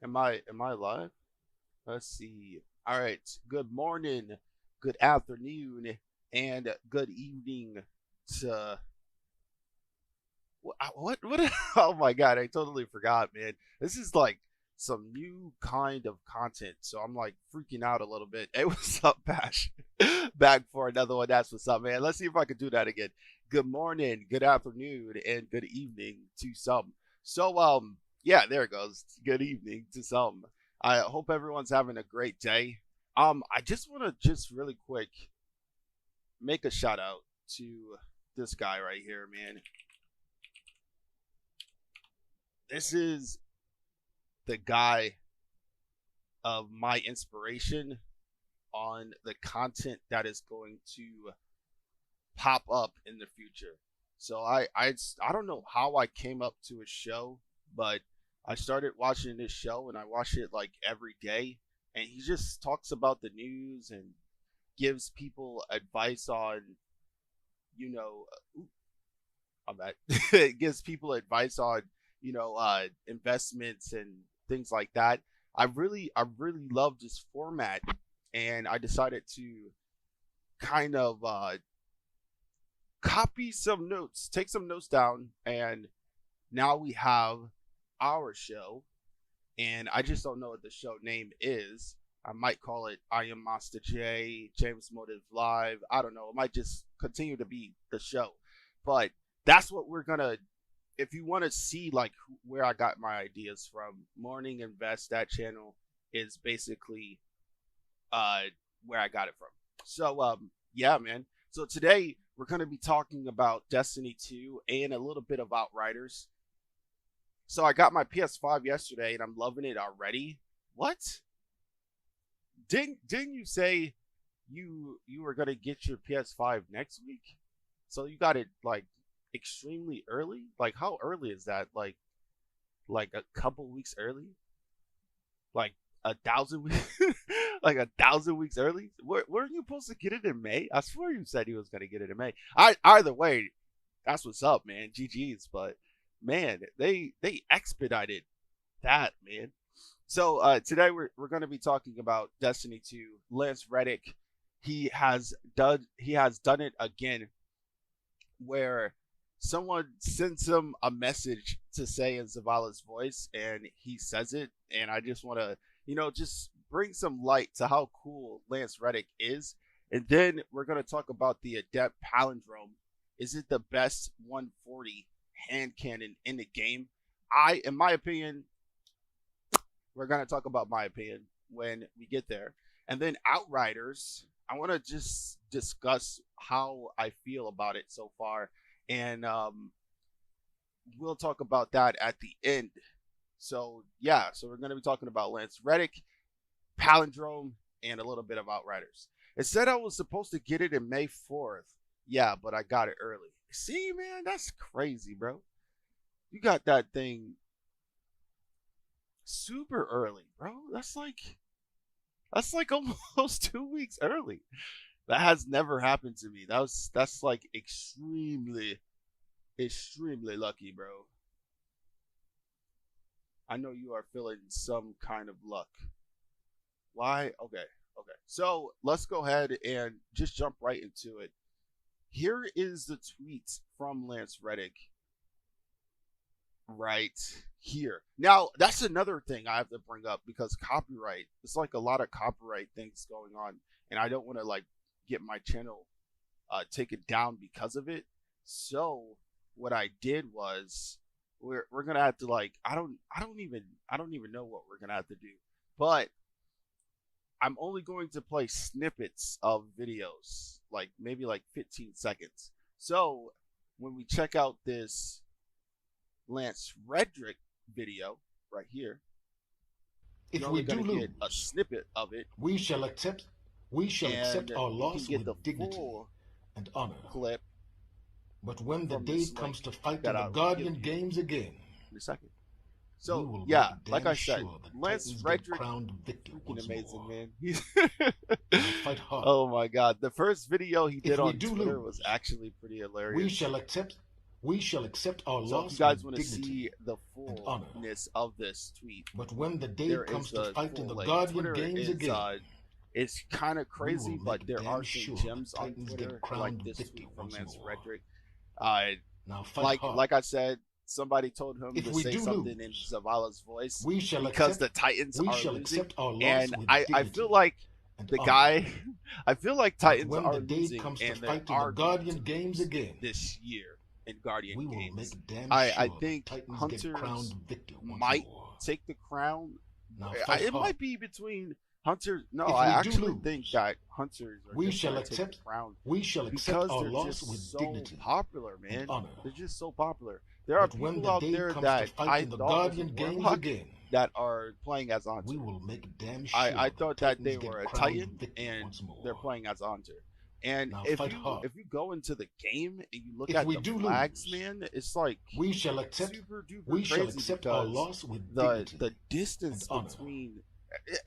Am I live? Let's see. All right. Good morning, good afternoon, and good evening to what oh my god, I totally forgot, man. This is like some new kind of content. So I'm like freaking out a little bit. Hey, what's up, Bash? Back for another one. That's what's up, man. Let's see if I can do that again. Good morning, good afternoon, and good evening to some. So yeah, there it goes. Good evening to some. I hope everyone's having a great day. I just want to just really quick make a shout out to this guy right here, man. This is the guy of my inspiration on the content that is going to pop up in the future. So I don't know how I came up to a show, but I started watching this show and I watch it like every day. And he just talks about the news and gives people advice on, you know, I'm at, it gives people advice on, investments and things like that. I really love this format, and I decided to kind of copy some notes, take some notes down, and now we have our show. And I just don't know what the show name is. I might call it I Am Master J, JamesMotive Live. I don't know. It might just continue to be the show. But that's what we're gonna. If you want to see like where I got my ideas from, Morning Invest, that channel is basically uh where I got it from. So yeah, man. So today we're gonna be talking about Destiny 2 and a little bit of Outriders. So I got my PS5 yesterday and I'm loving it already. What? Didn't you say you were gonna get your PS5 next week? So you got it like extremely early? Like how early is that? Like a couple weeks early? Like a thousand weeks like a thousand weeks early? Weren't you supposed to get it in May? I swear you said he was gonna get it in May. Either way, that's what's up, man. GG's, but man, they expedited that, man. So today we're going to be talking about Destiny 2. Lance Reddick, he has done it again, where someone sends him a message to say in Zavala's voice, and he says it, and I just want to just bring some light to how cool Lance Reddick is, and then we're going to talk about the Adept Palindrome. Is it the best 140 hand cannon in the game? In my opinion, we're going to talk about my opinion when we get there. And then Outriders, I want to just discuss how I feel about it so far. And we'll talk about that at the end. So, yeah, so we're going to be talking about Lance Reddick, Palindrome, and a little bit of Outriders. It said I was supposed to get it in May 4th. Yeah, but I got it early. See, man, that's crazy, bro. You got that thing super early, bro. That's like almost 2 weeks early. That has never happened to me. That's like extremely lucky, bro. I know you are feeling some kind of luck. Why? Okay, okay. So let's go ahead and just jump right into it. Here is the tweet from Lance Reddick right here. Now, that's another thing I have to bring up because copyright, it's like a lot of copyright things going on, and I don't want to like get my channel taken down because of it. So what I did was we're gonna have to like I don't even know what we're gonna have to do, but I'm only going to play snippets of videos, like maybe like 15 seconds. So when we check out this Lance Reddick video right here, you're If only we going do to get a lose, snippet of it, we shall accept we shall accept and our you can loss get the with dignity full and honor. clip But when the from day this link comes to fight that in the I'll give Guardian you Games again, in a second. we So will yeah, make like damn I said, sure the Lance Titans get Reddick, crowned victor freaking once amazing, more. man. We'll fight hard. Oh my god, the first video he did If we on do Twitter was lose, actually pretty we hilarious. shall accept We shall accept our So if loss you guys with want to dignity see the and honor. fullness of this tweet, But when the day there comes is to the fight in full the link. Guardian Twitter games is again, it's kind of we will crazy, but make there damn are some sure the gems on Titans Twitter, get like crowned this victor tweet from once Lance more. Reddick. Uh, Now fight hard. like I said, somebody told him If to we say do something in lose, Zavala's voice we shall because accept the Titans we are shall losing, accept our loss and with I dignity feel like and the honor. guy, I feel like But Titans when are the day losing, comes to and they fight in the are going Guardian to games lose again, this year in Guardian we will games. make damn I sure the think Titans get Hunters crowned victor once might more. take the crown. Now fight It hard. might be between Hunters. No, If I we do actually lose, think that Hunters are we just shall going to take the accept crown we shall accept because our they're loss just with so dignity popular, and man. honor. They're just so popular. There are But when people the out day there comes to that fight I in the thought was a Guardian games warlock again, that are playing as Hunter. we will make damn sure I the thought that they Titans get were a crowned Titan victor and once more. they're playing as Hunter. And Now if fight hard. you go into the game and you look If at we the do flags, lose, man, it's like we shall accept super duper we shall crazy accept our because loss with the dignity distance and honor. between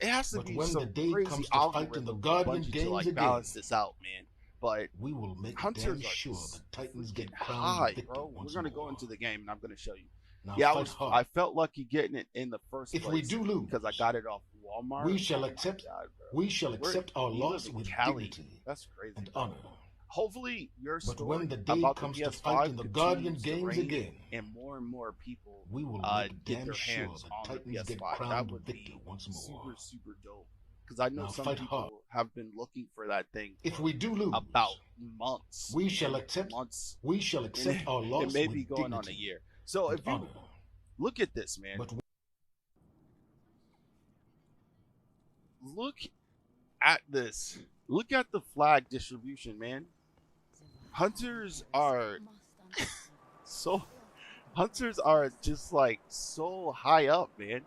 it has to But be when the some day crazy comes to fight in the algorithm for Guardian Bungie to games like again, balance this out, man. But we will make damn Hunters are sure just the Titans freaking get crowned high, victor bro. We're once gonna more. go into the game and I'm gonna show you. Now Yeah, fight hard. I felt lucky getting it in the first If place we do lose, because I got it off Walmart. we shall Oh my accept God, bro. we shall accept our You loss live in with Cali. dignity That's crazy, and bro. honor. Hopefully your But story when the day about comes the to PS5 fight in the Guardian continues to games reign again, and more people we will get make damn their sure hands the on the Titans get PS5, that crowned would victor be once more. super dope. Because I know Now some fight people hard. have been looking for that thing If we do lose, about months. we shall accept months. we shall accept our It loss may with be going on a dignity year. So and if you honor. look at this, man. But Look at this. Look at the flag distribution, man. Hunters are so Hunters are just like so high up, man.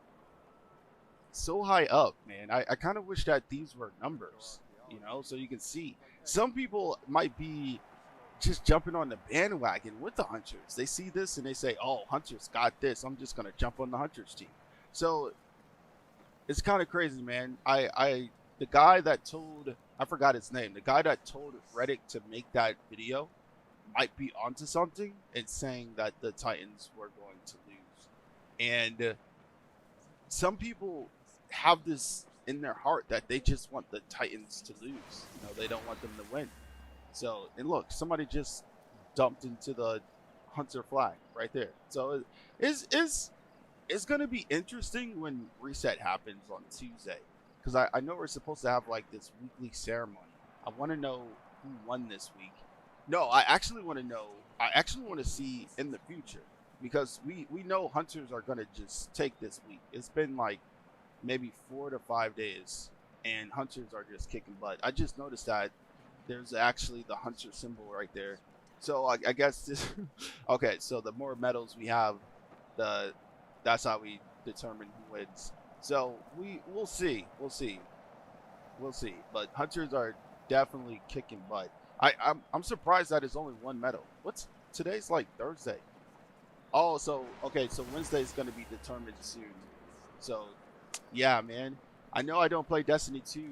So high up, man. I kind of wish that these were numbers, you know, so you can see. Some people might be just jumping on the bandwagon with the Hunters. They see this and they say, oh, Hunters got this. I'm just going to jump on the Hunters team. So it's kind of crazy, man. The guy that told, I forgot his name, the guy that told Reddick to make that video might be onto something and saying that the Titans were going to lose. And some people have this in their heart that they just want the Titans to lose. You know, they don't want them to win. So, and look, somebody just dumped into the Hunter flag right there. So it's going to be interesting when reset happens on Tuesday. Because I know we're supposed to have like this weekly ceremony. I want to know who won this week. No, I actually want to know. I actually want to see in the future. Because we know Hunters are going to just take this week. It's been like maybe 4 to 5 days. And Hunters are just kicking butt. I just noticed that there's actually the Hunter symbol right there. So I guess this... Okay, so the more medals we have, that's how we determine who wins. So we'll see. But Hunters are definitely kicking butt. I'm surprised that it's only one medal. Today's like Thursday. Oh, so okay, so Wednesday's gonna be determined soon. So yeah, man. I know I don't play Destiny 2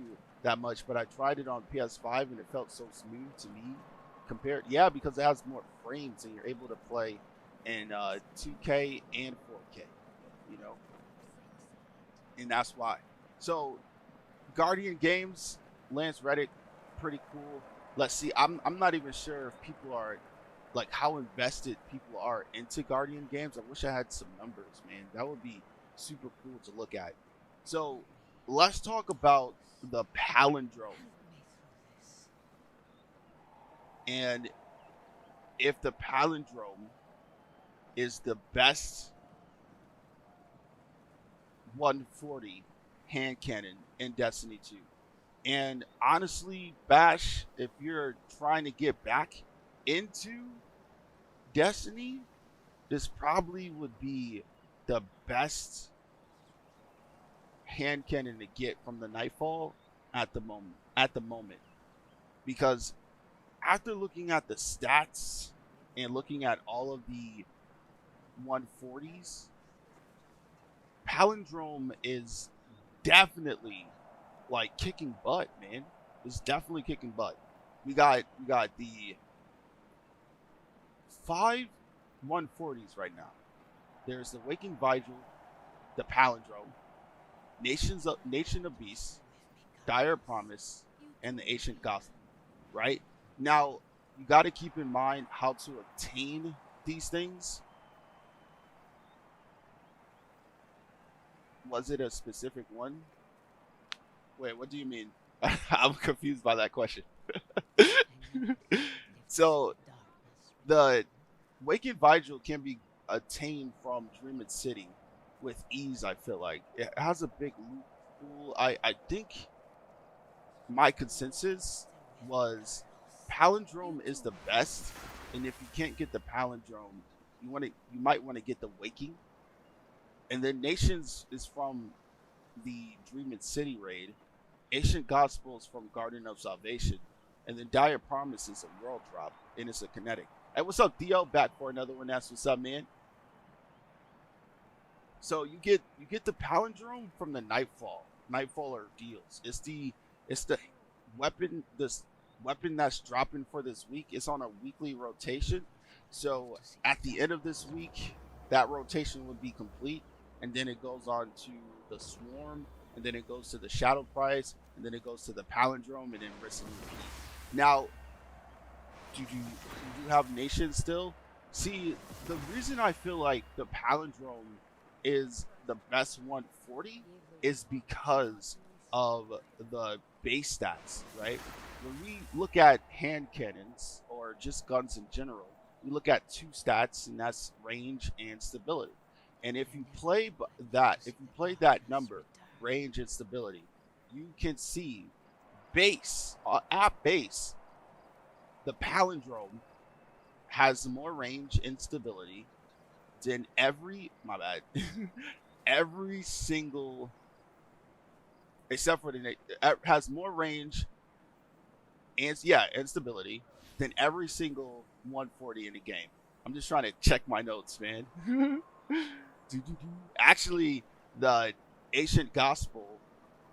that much, but I tried it on PS5 and it felt so smooth to me. Because it has more frames and you're able to play in 2K and 4K. You know. And that's why. So, Guardian Games, Lance Reddick, pretty cool. Let's see. I'm not even sure if people are, like, how invested people are into Guardian Games. I wish I had some numbers, man. That would be super cool to look at. So, let's talk about the Palindrome. And if the Palindrome is the best 140 hand cannon in Destiny 2. And honestly, Bash, if you're trying to get back into Destiny, this probably would be the best hand cannon to get from the Nightfall at the moment. Because after looking at the stats and looking at all of the 140s, Palindrome is definitely like kicking butt, man. It's definitely kicking butt. We got the 5 140s right now. There's the Waking Vigil, the Palindrome, Nation of Beasts, Dire Promise, and the Ancient Gospel. Right now, you got to keep in mind how to obtain these things. Was it a specific one? Wait, what do you mean? I'm confused by that question. So the Waking Vigil can be attained from Dreaming City with ease. I feel like it has a big loot pool. I think my consensus was Palindrome is the best, and if you can't get the Palindrome, you might want to get the Waking, and then Nations is from the Dreaming City raid. Ancient Gospels from Garden of Salvation, and then Dire Promise is a world drop, and it's a kinetic. Hey, what's up, Theo? Back for another one. That's what's up, man. So you get the Palindrome from the Nightfall deals. It's the weapon that's dropping for this week. It's on a weekly rotation. So at the end of this week, that rotation would be complete, and then it goes on to the Swarm, and then it goes to the Shadow Prize, and then it goes to the Palindrome, and then Risk and Repeat. Now, do you have Nation still? See, the reason I feel like the Palindrome is the best 140 is because of the base stats, right? When we look at hand cannons or just guns in general, we look at two stats, and that's range and stability. And if you play that number, range and stability, you can see at base, the Palindrome has more range and stability than every single, except for has more range and stability than every single 140 in the game. I'm just trying to check my notes, man. Actually, the Ancient Gospel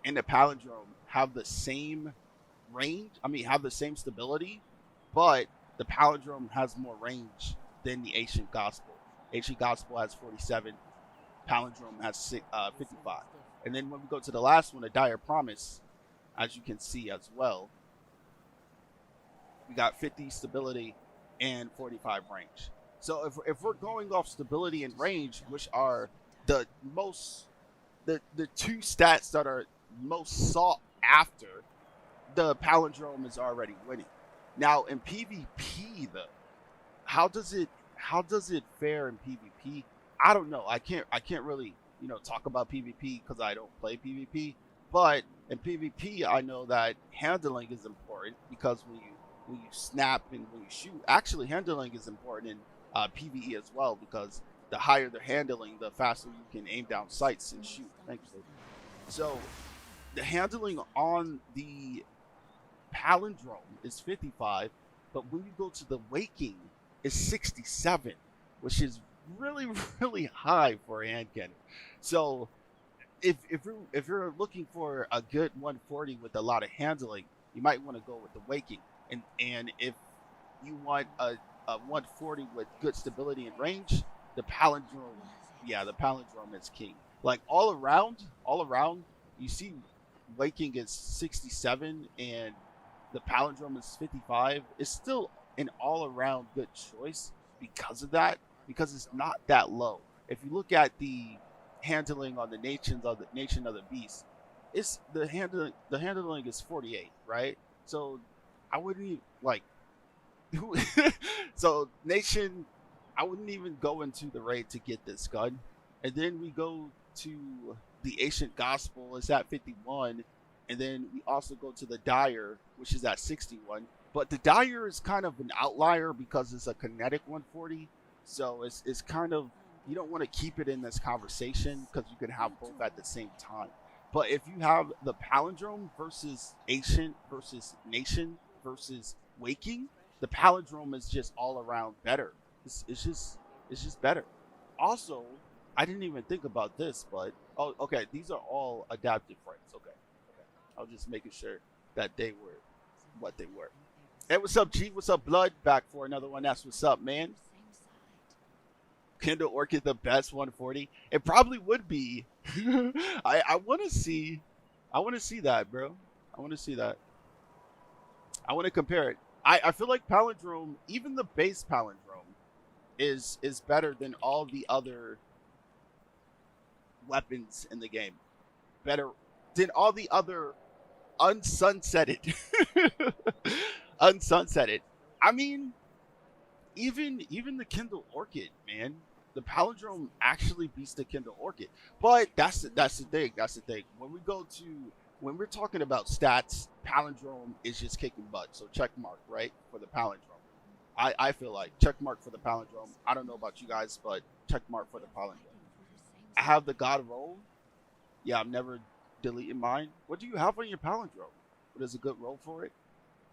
and the Palindrome have the same range. Have the same stability, but the Palindrome has more range than the Ancient Gospel. Ancient Gospel has 47. Palindrome has 55. And then when we go to the last one, the Dire Promise, as you can see as well, we got 50 stability and 45 range. So if we're going off stability and range, which are the two stats that are most sought after, the Palindrome is already winning. Now in PvP though, how does it fare in PvP? I don't know. I can't really talk about PvP because I don't play PvP. But in PvP, I know that handling is important because when you snap and when you shoot, actually handling is important in PvE as well, because the higher the handling, the faster you can aim down sights and shoot. Thank you. So the handling on the Palindrome is 55, but when you go to the Waking, it's 67, which is really, really high for a hand cannon. So if you're looking for a good 140 with a lot of handling, you might want to go with the Waking. And if you want a 140 with good stability and range, the Palindrome is king. Like all around, you see Waking is 67 and the Palindrome is 55. It's still an all-around good choice because of that, because it's not that low. If you look at the handling on the Nation of the Beast, it's the handling is 48, right? So I wouldn't even so Nation, I wouldn't even go into the raid to get this gun. And then we go to the Ancient Gospel, it's at 51, and then we also go to the Dire, which is at 61. But the Dire is kind of an outlier because it's a kinetic 140, so it's kind of, you don't want to keep it in this conversation because you can have both at the same time. But if you have the Palindrome versus Ancient versus Nation versus Waking, the Palindrome is just all around better. It's just better. Also, I didn't even think about this, but okay, these are all adaptive frames. Okay. I was just making sure that they were what they were. Hey, what's up, G? What's up, Blood? Back for another one. That's what's up, man. Kindle Orchid the best 140? It probably would be. I want to see. I want to see that, bro. I want to see that. I want to compare it. I feel like Palindrome, even the base Palindrome, is better than all the other weapons in the game. Better than all the other unsunsetted. Unsunsetted. I mean, even the Kindle Orchid, man. The Palindrome actually beats the Kindle Orchid. But that's the thing. That's the thing. When we're talking about stats, Palindrome is just kicking butt. So check mark, right? For the Palindrome. I feel like check mark for the Palindrome. I don't know about you guys, but check mark for the Palindrome. I have the God roll. Yeah, I'm never deleting mine. What do you have on your Palindrome? What is a good roll for it?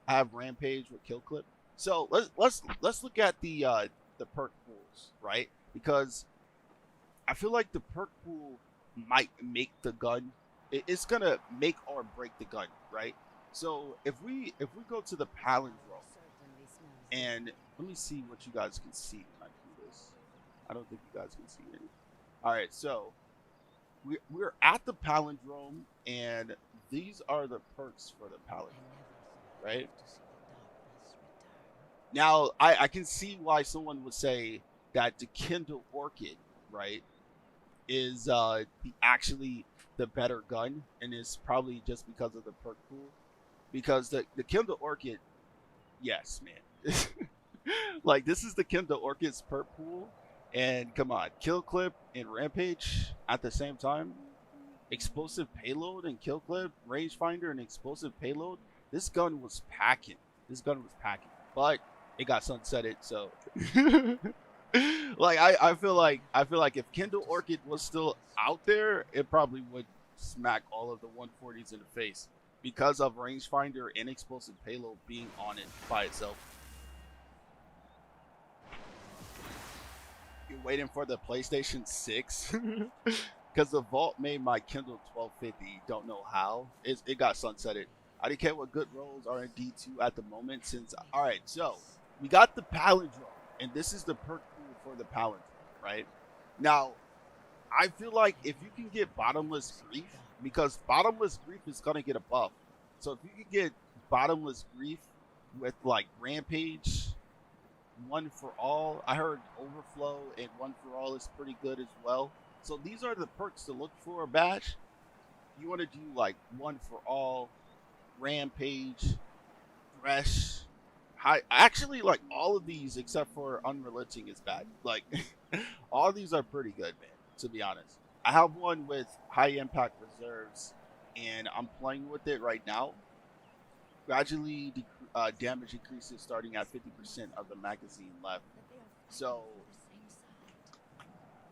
I have Rampage with Kill Clip. So let's look at the perk pools, right? Because I feel like the perk pool might make the gun. It's gonna make or break the gun, right? So if we go to the Palindrome, and let me see what you guys can see when I do this. I don't think you guys can see anything. All right, so we're at the Palindrome, and these are the perks for the Palindrome, right? Now, I can see why someone would say that the Kindle Orchid, right, is actually the better gun, and it's probably just because of the perk pool. Because the Kindle Orchid, yes, man. Like, this is the Kindle Orchid's perk pool, and come on, Kill Clip and Rampage at the same time. Explosive payload and Kill Clip, rangefinder and explosive payload. This gun was packing. But it got sunsetted, so like I feel like if Kindle Orchid was still out there, it probably would smack all of the 140s in the face because of rangefinder and explosive payload being on it by itself. You're waiting for the PlayStation 6 because the Vault made my Kindle 1250. Don't know how. It got sunsetted. I didn't care what good rolls are in D2 at the moment. All right, so we got the Palindrome, and this is the perk pool for the Palindrome, right? Now, I feel like if you can get Bottomless Grief, because Bottomless Grief is gonna get a buff. So if you can get Bottomless Grief with like Rampage, One for All, I heard Overflow and One for All is pretty good as well. So these are the perks to look for, Bash. You want to do like One for All, Rampage, Thresh. Actually, like all of these except for Unrelenting is bad. Like all of these are pretty good, man. To be honest, I have one with High Impact Reserves, and I'm playing with it right now. Gradually, damage increases starting at 50% of the magazine left. So,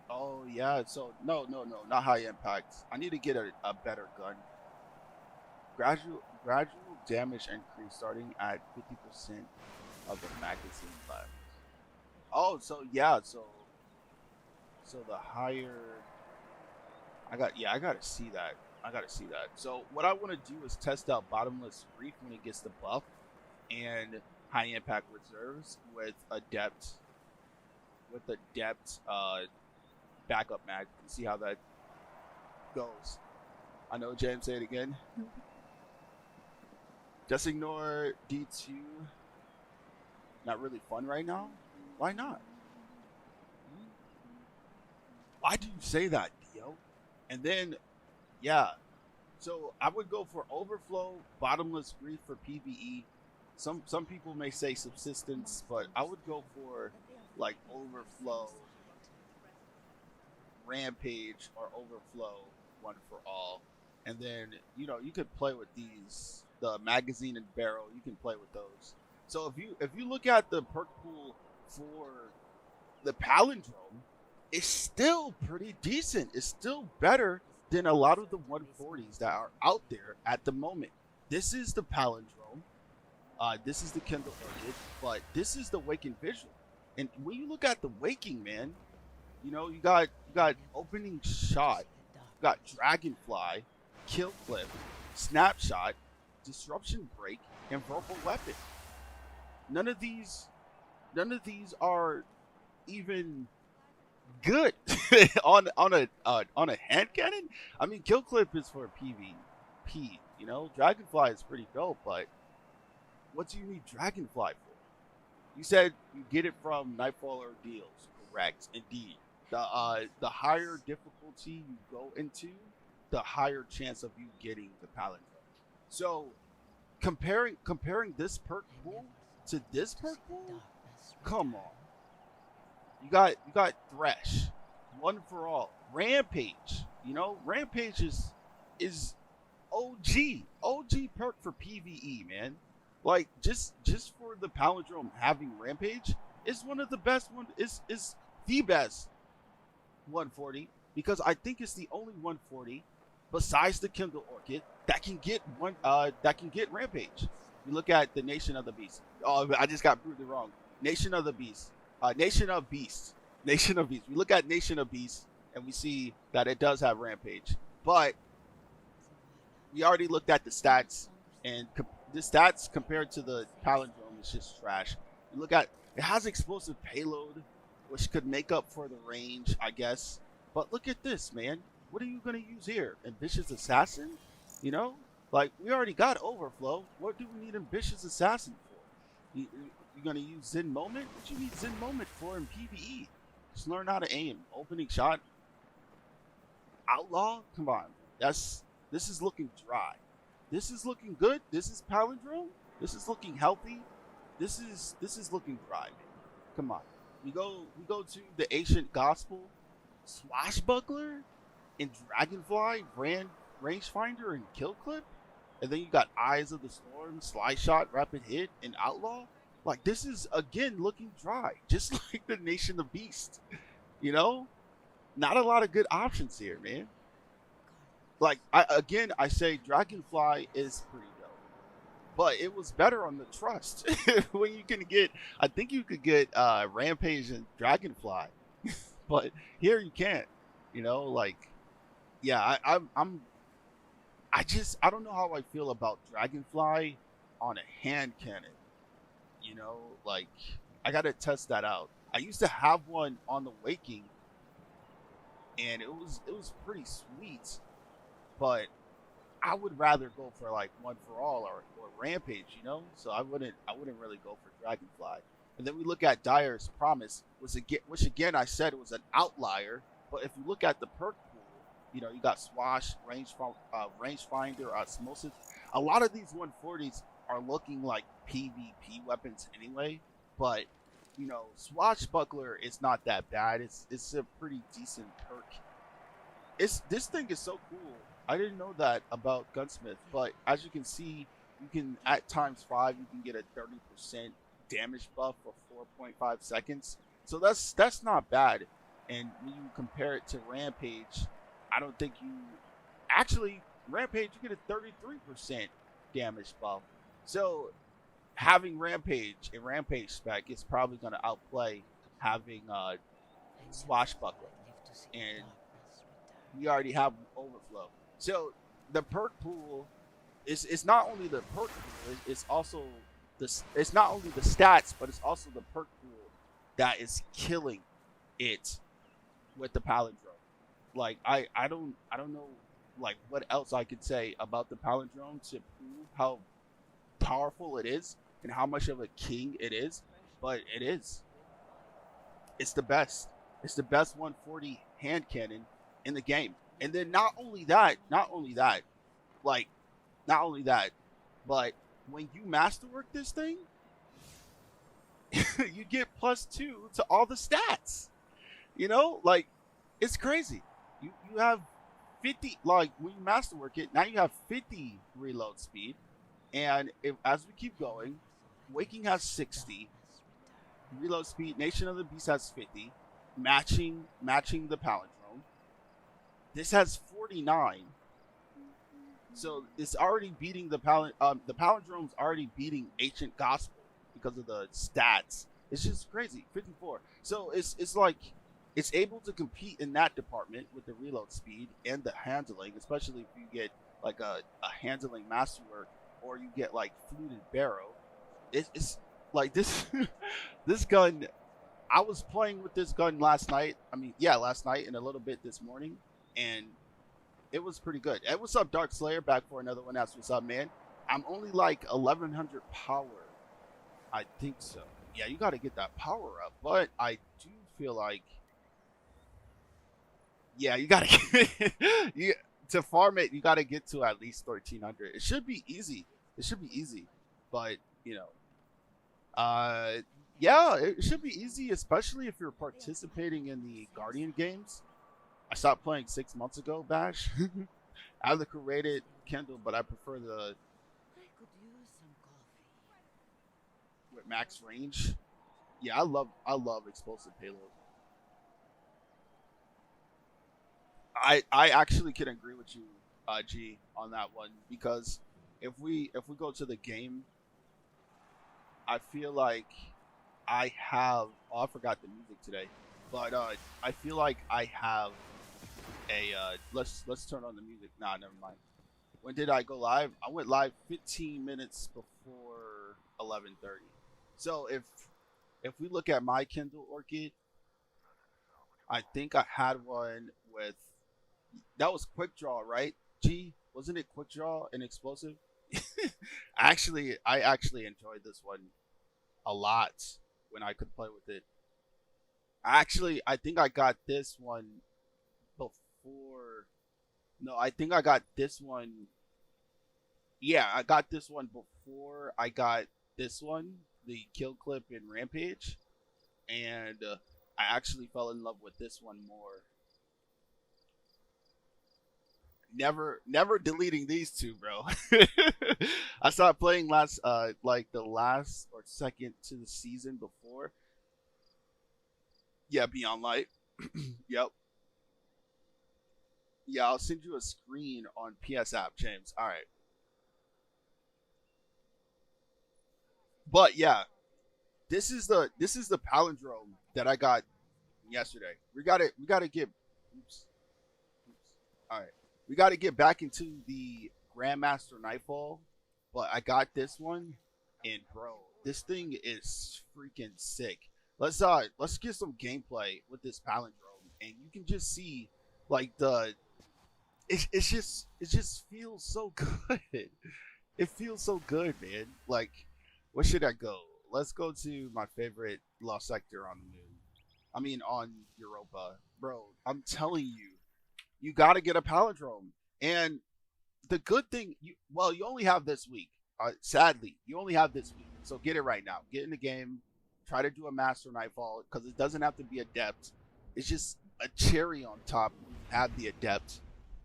oh yeah. So no, not High Impact. I need to get a better gun. Gradual damage increase starting at 50% of the magazine left. Oh, so yeah, so the higher I gotta see that. So what I want to do is test out Bottomless Grief when it gets the buff and High Impact Reserves with Adept backup mag and see how that goes. I know James, say it again. Just ignore D2. Not really fun right now? Why not? Why do you say that, Dio? And then, yeah. So I would go for Overflow, Bottomless Grief for PvE. Some people may say Subsistence, but I would go for like Overflow, Rampage, or Overflow, One for All. And then, you could play with these. The magazine and barrel, you can play with those. So if you look at the perk pool for the Palindrome, it's still pretty decent. It's still better than a lot of the 140s that are out there at the moment. This is the Palindrome. This is the Kindle Orchid, but this is the Waking Visual. And when you look at the Waking, man, you got Opening Shot, you got Dragonfly, Kill Clip, Snapshot, Disruption Break, and Verbal Weapon. None of these are even good on a hand cannon. I mean, kill clip is for PvP. You know, Dragonfly is pretty dope, but what do you need Dragonfly for? You said you get it from Nightfall Ordeals, correct? Indeed. The higher difficulty you go into, the higher chance of you getting the Palindrome. So comparing this perk pool to this perk pool, come on. You got Thresh, One for All, Rampage. You know, Rampage is OG perk for PVE, man. Like just for the palindrome having Rampage is one of the best one is the best 140 because I think it's the only 140 besides the Kindle Orchid that can get Rampage. You look at the Nation of the Beast. Oh, I just got proved it wrong. Nation of the Beast. Nation of Beasts. Nation of Beasts. We look at Nation of Beasts and we see that it does have Rampage, but we already looked at the stats, and the stats compared to the palindrome is just trash. You look at it has explosive payload, which could make up for the range, I guess. But look at this, man. What are you gonna use here? Ambitious Assassin? You know, like we already got Overflow. What do we need Ambitious Assassin for? You're gonna use Zen Moment? What you need Zen Moment for in PvE? Just learn how to aim. Opening shot. Outlaw? Come on. This is looking dry. This is looking good. This is palindrome. This is looking healthy. This is looking dry, man. Come on. We go to the ancient gospel, swashbuckler, and dragonfly, rangefinder, and kill clip, and then you got eyes of the storm, sly shot, rapid hit, and outlaw. Like this is again looking dry, just like the Nation of Beast. You know, not a lot of good options here, man. Like I say Dragonfly is pretty dope, but it was better on the trust when you can get. I think you could get Rampage and Dragonfly, but here you can't. You know, like yeah, I don't know how I feel about Dragonfly on a hand cannon. You know, like I gotta test that out. I used to have one on the Waking, and it was pretty sweet, but I would rather go for like One for All or Rampage, you know. So I wouldn't really go for Dragonfly. And then we look at Dyer's Promise, which again I said was an outlier. But if you look at the perk pool, you know you got Swash, Rangefinder, Osmosis. A lot of these 140s are looking like PvP weapons anyway. But you know, Swashbuckler is not that bad. It's a pretty decent perk. This thing is so cool. I didn't know that about Gunsmith, but as you can see, you can at times 5 you can get a 30% damage buff for 4.5 seconds. So that's not bad. And when you compare it to Rampage, I don't think you actually Rampage you get a 33% damage buff. So having Rampage and Rampage spec is probably going to outplay having Swashbuckler, and we already have Overflow. So the perk pool is it's not only the perk pool, it's also it's not only the stats, but it's also the perk pool that is killing it with the palindrome. Like I don't know like what else I could say about the palindrome to prove how powerful it is and how much of a king it is, but it is. It's the best. It's the best 140 hand cannon in the game. And then like not only that, but when you masterwork this thing, you get +2 to all the stats. You know, like it's crazy. You have 50 like when you masterwork it, now you have 50 reload speed. And as we keep going, Waking has 60, reload speed, Nation of the Beast has 50, matching the palindrome. This has 49, so it's already beating the palindrome's already beating Ancient Gospel because of the stats. It's just crazy. 54. So it's like it's able to compete in that department with the reload speed and the handling, especially if you get like a handling masterwork or you get like fluted barrow. It's like this this gun. I was playing with this gun last night. I mean, yeah, last night and a little bit this morning, and it was pretty good. Hey, what's up, Dark Slayer? Back for another one. That's what's up, man. I'm only like 1100 power. I think so. Yeah, you got to get that power up. But I do feel like, yeah, you got to you to farm it. You got to get to at least 1300. It should be easy. It should be easy. But you know, uh, yeah, it should be easy, especially if you're participating in the Guardian games. I stopped playing 6 months ago, Bash. I have the created Kindle, but I prefer the with max range. Yeah, I love explosive payload. I actually can agree with you, G, on that one because if we go to the game, I feel like I have. Oh, I forgot the music today, but I feel like I have a. Let's turn on the music. Nah, never mind. When did I go live? I went live 15 minutes before 11:30. So if we look at my Kindle Orchid, I think I had one with that was quick draw, right? G, wasn't it quick draw and explosive? I actually enjoyed this one a lot when I could play with it. I think I got this one before. No, I think I got this one. Yeah, I got this one before I got this one, the Kill Clip and Rampage, and I actually fell in love with this one more. Never deleting these two, bro. I started playing last, like the last or second to the season before. Yeah, Beyond Light. Yep. Yeah, I'll send you a screen on PS app, James. All right, but yeah, this is the palindrome that I got yesterday. We gotta get. Oops, oops. All right, we gotta get back into the Grandmaster Nightfall, but I got this one, and bro, this thing is freaking sick. Let's get some gameplay with this palindrome, and you can just see like it just feels so good. It feels so good, man. Like, where should I go? Let's go to my favorite lost sector on the moon. I mean, on Europa, bro. I'm telling you, you got to get a palindrome. And the good thing, you only have this week. Sadly, you only have this week. So get it right now. Get in the game. Try to do a master nightfall because it doesn't have to be adept. It's just a cherry on top. Have the adept,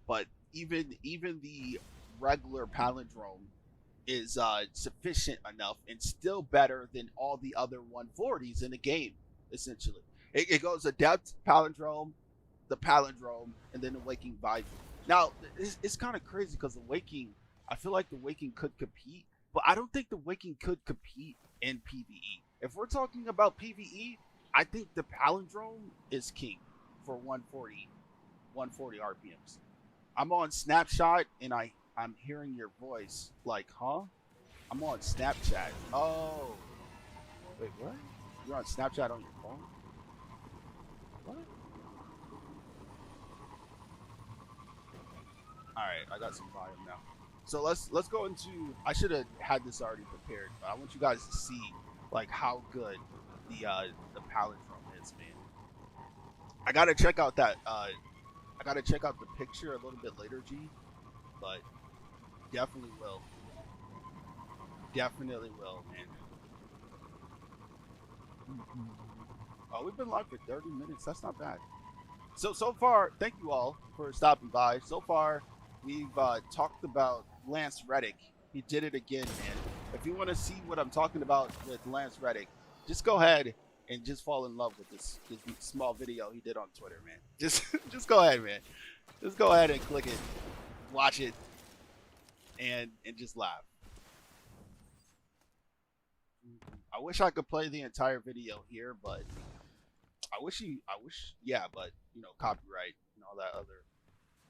but even the regular palindrome is sufficient enough and still better than all the other 140s in the game. Essentially, it goes adept palindrome, the palindrome, and then the waking visor. Now it's kind of crazy because the waking, I feel like the waking could compete, but I don't think the waking could compete in PVE. If we're talking about PVE, I think the palindrome is king for 140 RPMs. I'm on Snapshot and I'm hearing your voice like, huh? I'm on Snapchat. Oh, wait, what? You're on Snapchat on your phone? What? All right, I got some volume now. So let's go into. I should have had this already prepared, but I want you guys to see like how good the palindrome is, man. I gotta check out that. I gotta check out the picture a little bit later, G. But definitely will. Definitely will, man. Oh, we've been live for 30 minutes. That's not bad. So far, thank you all for stopping by. So far, we've talked about Lance Reddick. He did it again, man. If you want to see what I'm talking about with Lance Reddick, just go ahead and just fall in love with this small video he did on Twitter, man. Just just go ahead, man. Just go ahead and click it, watch it, and just laugh. I wish I could play the entire video here, but yeah, but copyright and all that other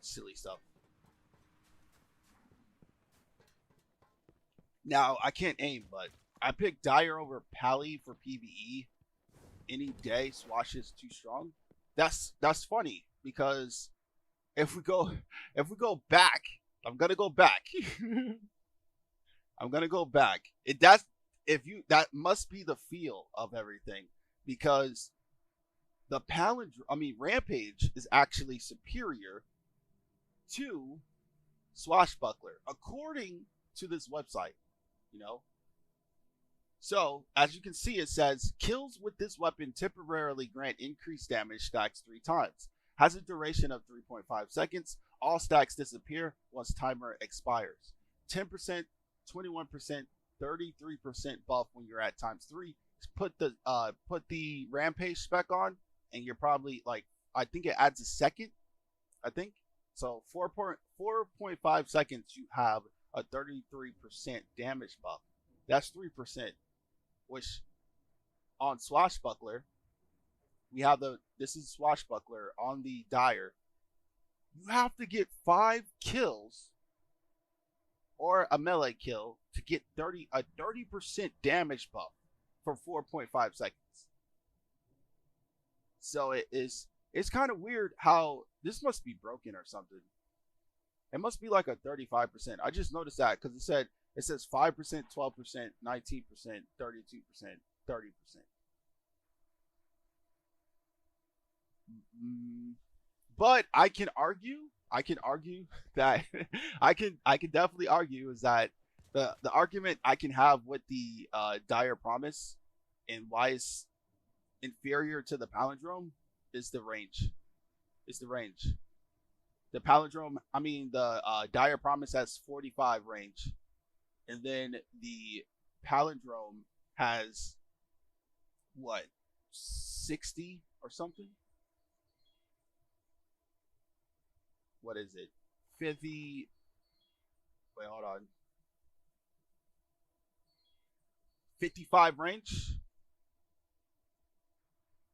silly stuff. Now I can't aim, but I picked Dire over Pally for PVE. any day Swash is too strong. That's funny because if we go back, I'm gonna go back. I'm gonna go back. That must be the feel of everything because the Rampage is actually superior to Swashbuckler according to this website. You know, so as you can see, it says kills with this weapon temporarily grant increased damage stacks 3 times. Has a duration of 3.5 seconds. All stacks disappear once timer expires. 10%, 21%, 33% buff when you're at ×3. Put the Rampage spec on, and you're probably like, I think it adds a second. I think so. 4.5 seconds, you have a 33% damage buff. That's 3%. Which on Swashbuckler, we have this is Swashbuckler on the Dire. You have to get 5 kills or a melee kill to get a 30% damage buff for 4.5 seconds. So it's kind of weird how this must be broken or something. It must be like a 35%. I just noticed that because it says 5%, 12%, 19%, 32%, 30%. But I can argue that I can definitely argue is that the argument I can have with the Dire Promise and why it's inferior to the Palindrome is the range. The Palindrome, the Dire Promise has 45 range, and then the Palindrome has what, 60 or something? What is it? 50. Wait, hold on. 55 range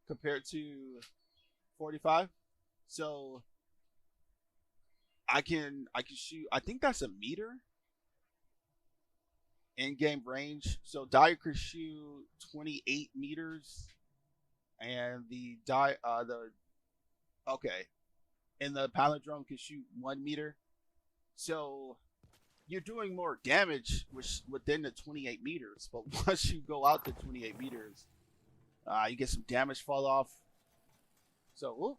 compared to 45. So I can shoot. I think that's a meter in-game range. So Dire could shoot 28 meters, and and the Palindrome can shoot 1 meter. So you're doing more damage within the 28 meters. But once you go out to 28 meters, you get some damage fall off. So,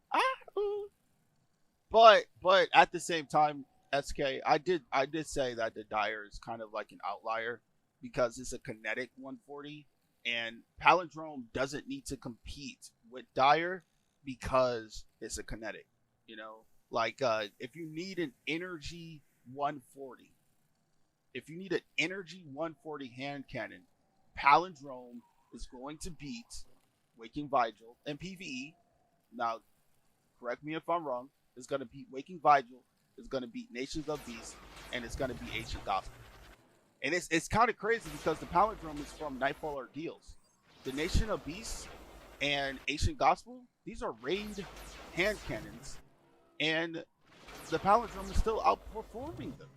but at the same time, SK, I did say that the Dire is kind of like an outlier because it's a kinetic 140, and Palindrome doesn't need to compete with Dire because it's a kinetic. You know, like if you need an energy 140, hand cannon, Palindrome is going to beat Waking Vigil and PvE. Now, correct me if I'm wrong. It's going to beat Waking Vigil. It's going to beat Nations of Beasts, and it's going to be Ancient Gospel. And it's kind of crazy because the Palindrome is from Nightfall Ordeals. The Nation of Beasts and Ancient Gospel, these are ranged hand cannons, and the Palindrome is still outperforming them.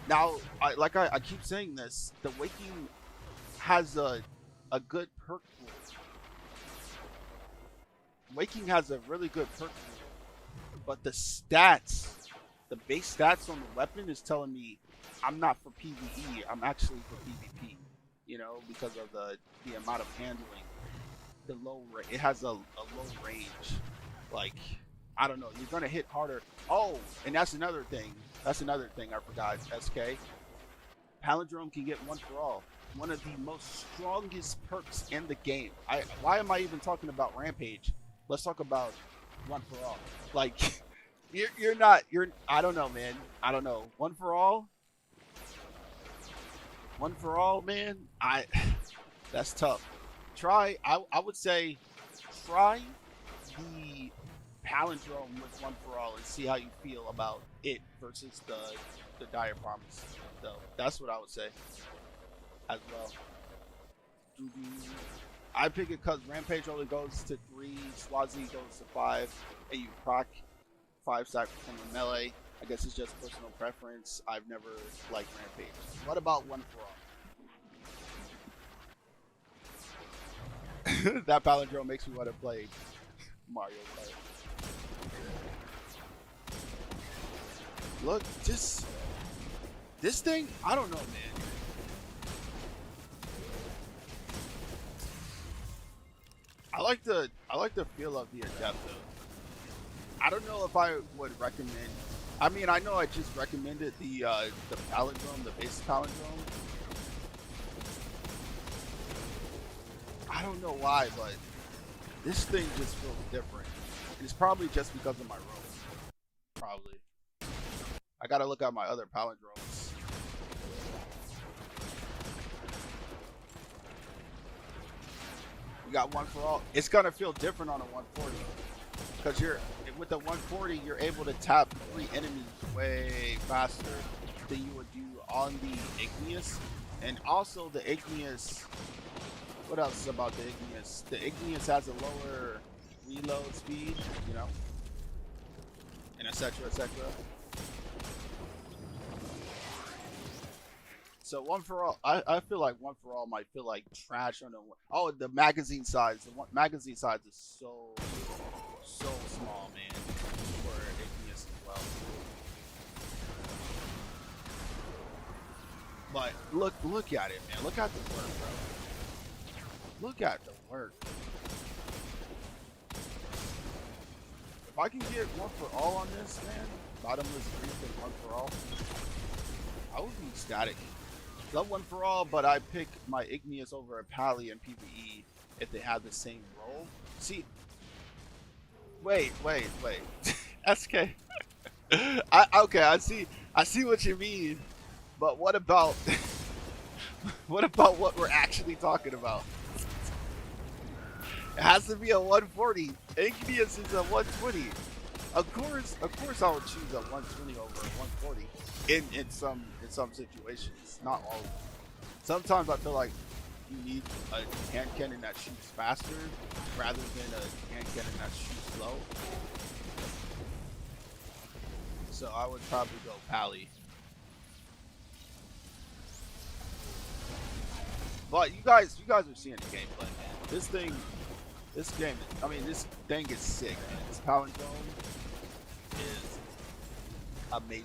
Now, I keep saying this, the Waking has a good perk pool. Waking has a really good perk pool, but the base stats on the weapon is telling me I'm not for PvE, I'm actually for PvP, you know, because of the amount of handling. It has a low range. Like, I don't know, you're gonna hit harder. Oh, and that's another thing I forgot, SK. Palindrome can get one for all. One of the most strongest perks in the game. Why am I even talking about Rampage? Let's talk about one for all. Like, I don't know, man. I don't know. One for all, man. That's tough. I would say, try the Palindrome with one for all and see how you feel about it versus the Dire Promise. So that's what I would say as well. I pick it because Rampage only goes to 3, Swazi goes to 5, and you proc 5 stack from the melee. I guess it's just personal preference. I've never liked Rampage. What about one for all? That palindrome makes me want to play Mario Kart. Look, this thing, I don't know, man. I like the feel of the Adept though. I don't know if I would recommend. I mean, I know I just recommended the palindrome, the base palindrome. I don't know why, but this thing just feels different. It's probably just because of my ropes. Probably. I gotta look at my other palindromes. We got one for all. It's gonna feel different on a 140 because with the 140 you're able to tap 3 enemies way faster than you would do on the igneous, and also the igneous. What else is about the igneous? The igneous has a lower reload speed, you know, and etc. etc. So one for all, I feel like one for all might feel like trash on the. Oh, the magazine size. The magazine size is so small, man, for igneous as well. But look at it, man. Look at the work, bro. Look at the work. If I can get one for all on this, man, bottomless brief and one for all, I would be ecstatic. Love one for all, but I pick my igneous over a pally in PvE if they have the same role. See, wait. SK. Okay, I see what you mean, but what about what we're actually talking about? It has to be a 140. Igneous is a 120. Of course I would choose a 120 over a 140 in some situations, not all of them. Sometimes I feel like you need a hand cannon that shoots faster rather than a hand cannon that shoots slow. So I would probably go pally. But you guys are seeing the gameplay, man. This thing is sick, man. This palindrome is amazing.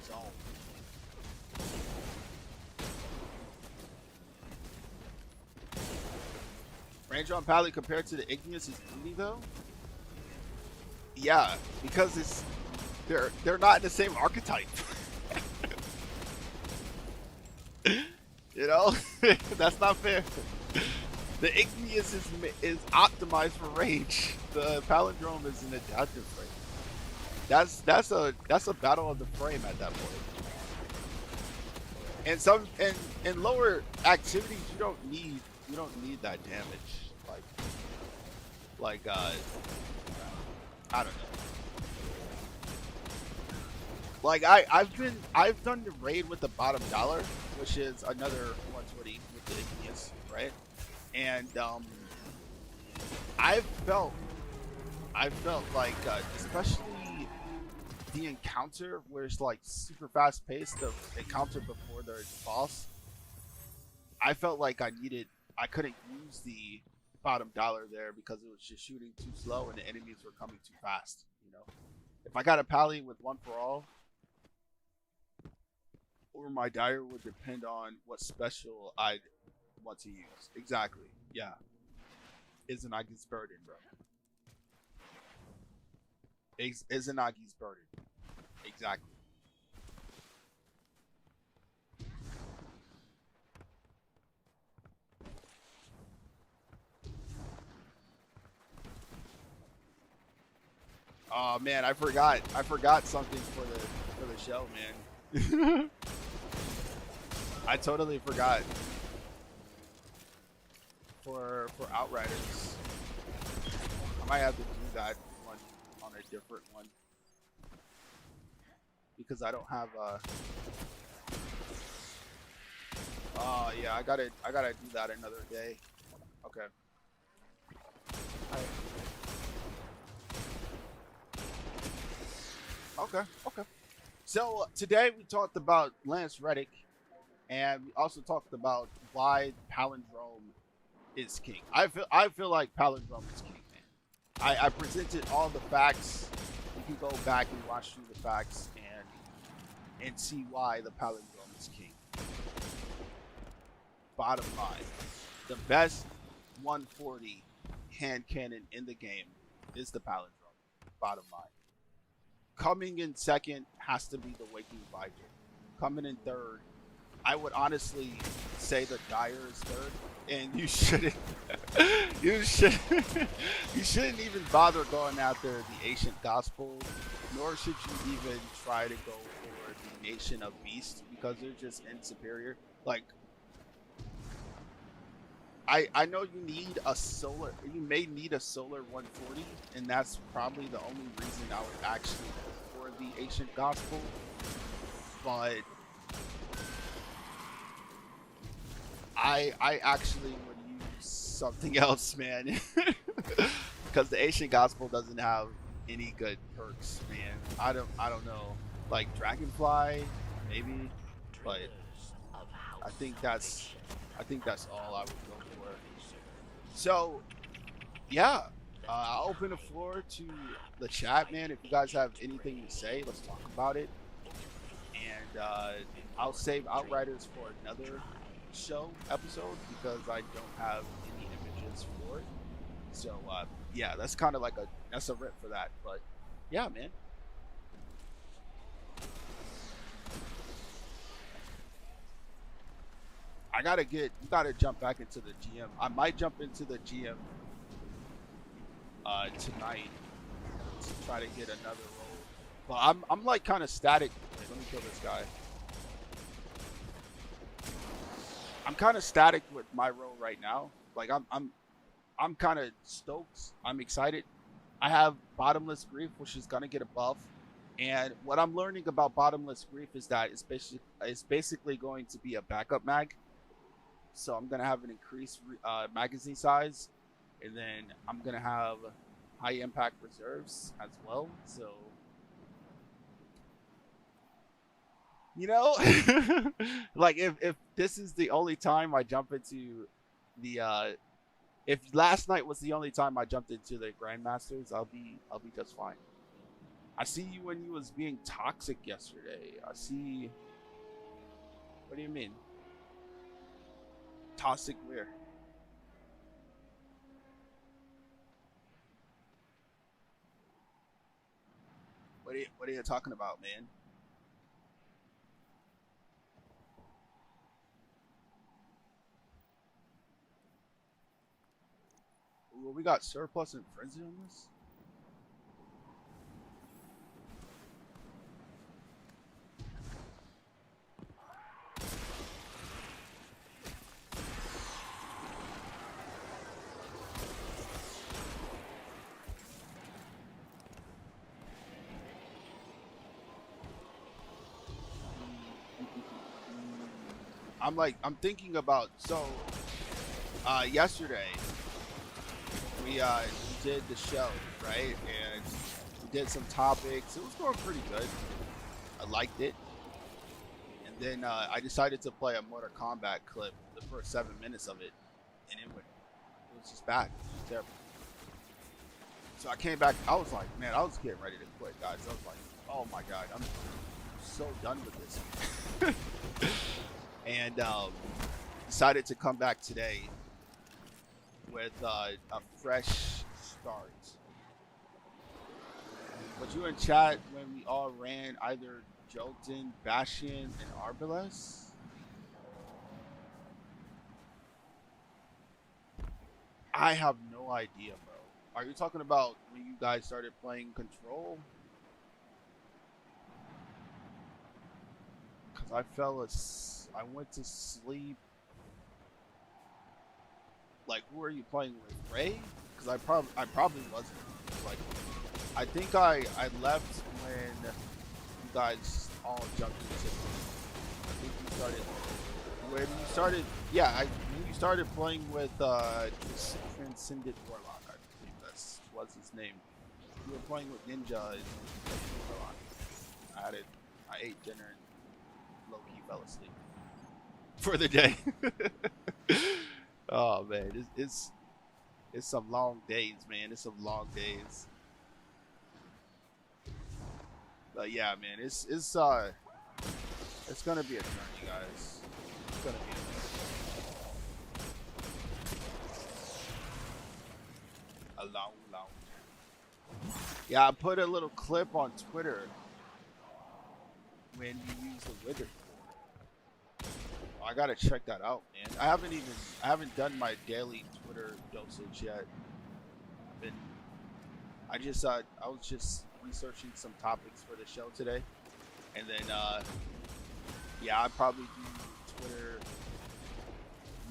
Range on pally compared to the igneous is greedy though. Yeah, because they're not in the same archetype. You know, that's not fair. The igneous is optimized for range. The palindrome is an adaptive frame. That's a battle of the frame at that point. And in lower activities you don't need that damage. Like I don't know. Like I've done the raid with the bottom dollar, which is another 120 with the igneous, right? And I felt like especially the encounter where it's like super fast paced, the encounter before the boss, I felt like I couldn't use the bottom dollar there because it was just shooting too slow and the enemies were coming too fast, you know. If I got a pally with one for all, or my dire would depend on what special I'd want to use. Exactly. Yeah. Izanagi's burden, bro. Izanagi's burden. Exactly. Oh man, I forgot something for the show, man. I totally forgot. For Outriders, I might have to do that one on a different one because I don't have yeah, I gotta do that another day. Okay. Okay. So today we talked about Lance Reddick, and we also talked about why Palindrome is king. I feel like Palindrome is king, man. I presented all the facts. You can go back and watch through the facts and see why the Palindrome is king. Bottom line, the best 140 hand cannon in the game is the Palindrome. Bottom line. Coming in second has to be the Waking Viper. Coming in third, I would honestly say the Dire is third, and you shouldn't, you should, you shouldn't even bother going after the Ancient Gospel, nor should you even try to go for the Nation of Beast because they're just insuperior. Like, I know you need a solar, you may need a solar 140, and that's probably the only reason I would actually go for the Ancient Gospel, but I actually would use something else, man, because the Ancient Gospel doesn't have any good perks, man. I don't know, like Dragonfly, maybe, but I think that's all I would go for. So, yeah, I'll open the floor to the chat, man. If you guys have anything to say, let's talk about it. And I'll save Outriders for another show episode because I don't have any images for it. So, yeah, that's kind of like that's a rip for that. But, yeah, man. You gotta jump back into the GM. I might jump into the GM tonight to try to get another roll. But I'm like kind of static. Wait, let me kill this guy. I'm kind of static with my roll right now. Like I'm kind of stoked. I'm excited. I have Bottomless Grief, which is gonna get a buff. And what I'm learning about Bottomless Grief is that it's basically going to be a backup mag. So I'm going to have an increased magazine size, and then I'm going to have high impact reserves as well. So, you know, like if this is the only time I jump into the, if last night was the only time I jumped into the Grandmasters, I'll be just fine. I see you when you was being toxic yesterday. I see. What do you mean? Toxic where? What are you talking about, man? Well, we got surplus and frenzy on this. I'm thinking about, so yesterday we did the show, right? And we did some topics. It was going pretty good. I liked it. And then I decided to play a Mortal Kombat clip, the first 7 minutes of it, and it was just bad. It was terrible. So I came back. I was like, man, I was getting ready to quit, guys. I was like, oh my god, I'm so done with this. And decided to come back today with a fresh start. But you in chat when we all ran either Jolton, Bastion, and Arbalest? I have no idea, bro. Are you talking about when you guys started playing Control? Because I went to sleep. Like, who are you playing with? Ray? Because I probably wasn't. Like, I think I left when you guys all jumped into it. I think you started when you started. Yeah, when you started playing with Transcendent Warlock. I believe that was his name. You were playing with Ninja and Warlock. I ate dinner and low key fell asleep for the day. Oh man, it's some long days, man. It's some long days. But yeah, man, it's gonna be a journey, guys. It's gonna be a journey. A long, long journey. Yeah, I put a little clip on Twitter when you use the wither. I gotta check that out, man. I haven't done my daily Twitter dosage yet. I was just researching some topics for the show today, and then yeah, I'd probably do Twitter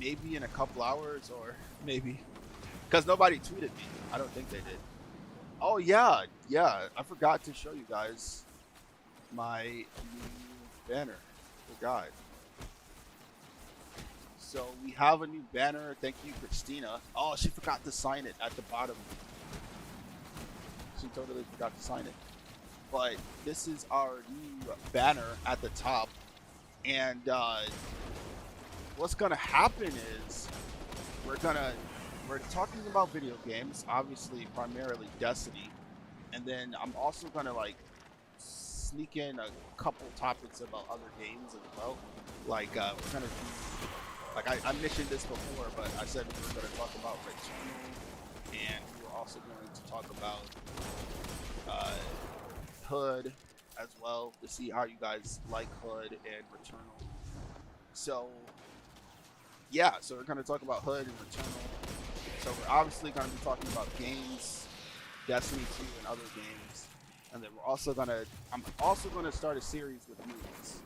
maybe in a couple hours, or maybe because nobody tweeted me. I don't think they did. Oh yeah, I forgot to show you guys my new banner. Forgot. So we have a new banner. Thank you, Christina. Oh, she forgot to sign it at the bottom. She totally forgot to sign it. But this is our new banner at the top. And what's gonna happen is we're talking about video games, obviously primarily Destiny. And then I'm also gonna like sneak in a couple topics about other games as well. Like we're gonna do, like I mentioned this before, but I said we were going to talk about Returnal, and we were also going to talk about Hood as well, to see how you guys like Hood and Returnal. So yeah, so we're going to talk about Hood and Returnal. So we're obviously going to be talking about games, Destiny 2 and other games, and then I'm also going to start a series with movies.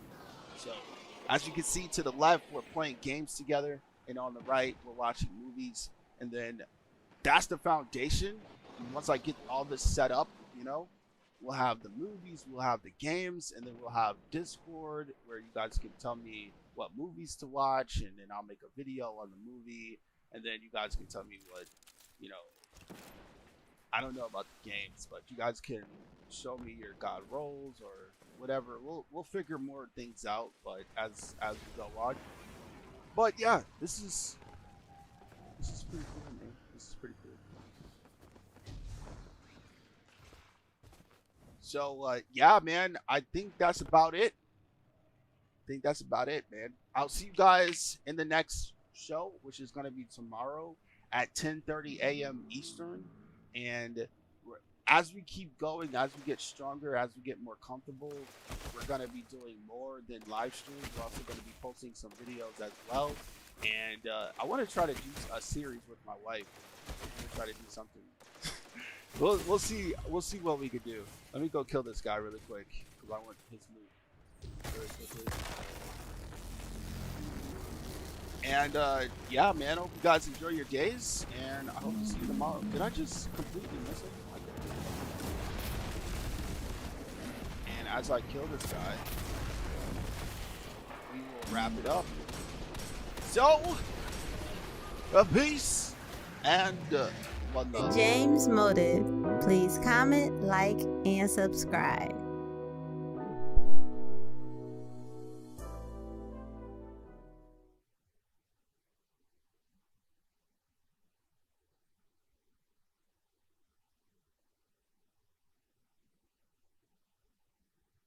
So as you can see to the left, we're playing games together, and on the right, we're watching movies. And then that's the foundation. And once I get all this set up, we'll have the movies, we'll have the games, and then we'll have Discord where you guys can tell me what movies to watch, and then I'll make a video on the movie, and then you guys can tell me what, I don't know about the games, but you guys can show me your god rolls or whatever. We'll figure more things out, but as we go on. But yeah, this is pretty cool, man. This is pretty cool. So yeah, man, I think that's about it. Man. I'll see you guys in the next show, which is going to be tomorrow at 10:30 a.m. Eastern. And as we keep going, as we get stronger, as we get more comfortable, we're going to be doing more than live streams. We're also going to be posting some videos as well. And I want to try to do a series with my wife. I'm going to try to do something. We'll see what we could do. Let me go kill this guy really quick, because I want his loot very quickly. And yeah, man, I hope you guys enjoy your days, and I hope to see you tomorrow. Did I just completely miss it? And as I kill this guy, we will wrap it up. So, peace and one love. JamesMotive. Please comment, like, and subscribe.